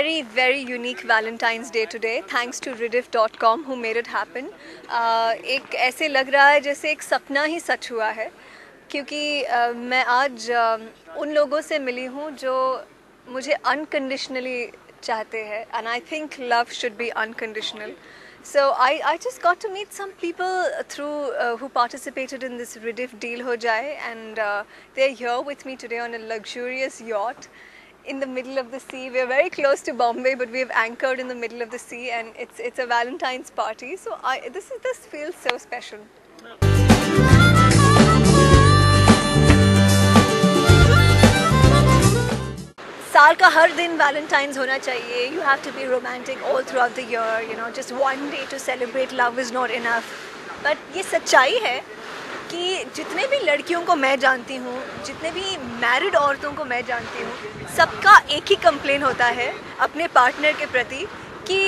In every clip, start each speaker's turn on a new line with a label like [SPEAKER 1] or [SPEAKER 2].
[SPEAKER 1] very, very unique Valentine's Day today, thanks to Rediff.com who made it happen. एक ऐसे लग रहा है जैसे एक सपना ही सच हुआ है, क्योंकि मैं आज उन लोगों से मिली हूँ जो मुझे अनकंडीशनली चाहते हैं, and I think love should be unconditional. So I just got to meet some people through who participated in this Rediff deal ho jaye, and they're here with me today on a luxurious yacht in the middle of the sea. We're very close to Bombay, but we've anchored in the middle of the sea, and it's a Valentine's party. So this feels so special. साल का हर दिन Valentine's होना चाहिए. You have to be romantic all throughout the year. You know, just one day to celebrate love is not enough. But ये सच्चाई है कि जितने भी लड़कियों को मैं जानती हूँ, जितने भी मैरिड औरतों को मैं जानती हूँ, सबका एक ही कंप्लेन होता है अपने पार्टनर के प्रति कि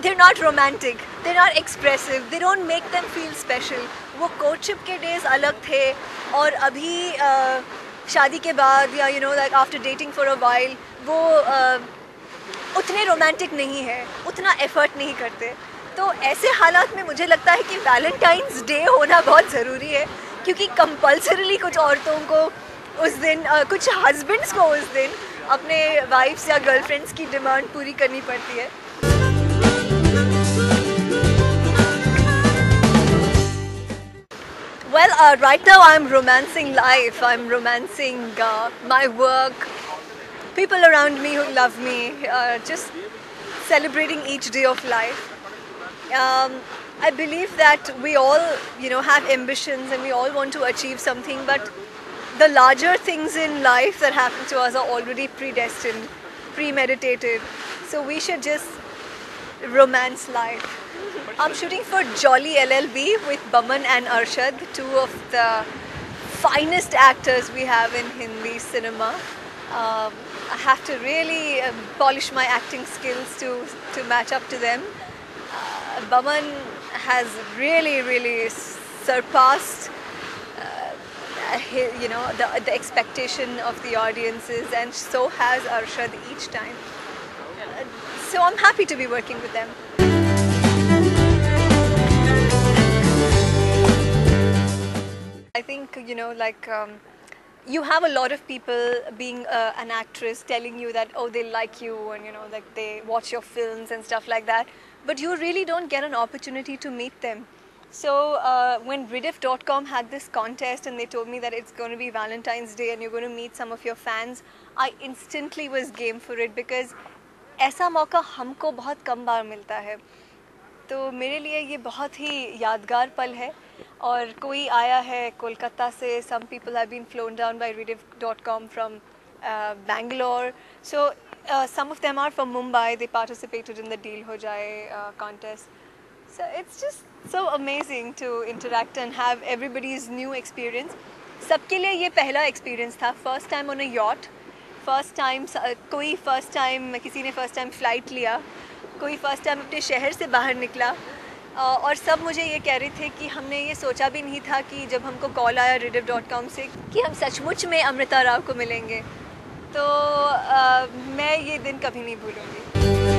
[SPEAKER 1] they're not romantic, they're not expressive, they don't make them feel special. वो कोर्टशिप के डेज अलग थे और अभी शादी के बाद या like after dating for a while वो उतने रोमांटिक नहीं है, उतना एफर्ट नहीं करते. तो ऐसे हालात में मुझे लगता है कि वैलेंटाइंस डे होना बहुत ज़रूरी है, क्योंकि कंपल्सरीली कुछ औरतों को उस दिन कुछ हस्बैंड्स को उस दिन अपने वाइफ्स या गर्लफ्रेंड्स की डिमांड पूरी करनी पड़ती है. Well, right now I'm romancing life, I'm romancing my work, people around me who love me, just celebrating each day of life. I believe that we all, have ambitions and we all want to achieve something, but the larger things in life that happen to us are already predestined, premeditated. So we should just romance life. I'm shooting for Jolly LLB with Baman and Arshad, two of the finest actors we have in Hindi cinema. I have to really polish my acting skills to match up to them. Baman has really surpassed the expectation of the audiences, and so has Arshad each time. So I'm happy to be working with them. I think, you have a lot of people being an actress telling you that, oh, they like you and, like they watch your films and stuff like that. But you really don't get an opportunity to meet them. So when Rediff.com had this contest and they told me that it's going to be Valentine's Day and you're going to meet some of your fans, I instantly was game for it, because ऐसा मौका हमको बहुत कम बार मिलता है. तो मेरे लिए ये बहुत ही यादगार पल है. और कोई आया है कोलकाता से, some people have been flown down by Rediff.com from Bangalore. So some of them are from Mumbai. They participated in the Deal Ho Jaye contest. So it's just so amazing to interact and have everybody's new experience. सबके लिए ये पहला experience था. First time on a yacht. First time कोई first time किसी ने first time flight लिया, कोई first time अपने शहर से बाहर निकला. और सब मुझे ये कह रहे थे कि हमने ये सोचा भी नहीं था कि जब हमको कॉल आया Rediff.com से कि हम सचमुच में अमृता राव को मिलेंगे. तो मैं ये दिन कभी नहीं भूलूँगी.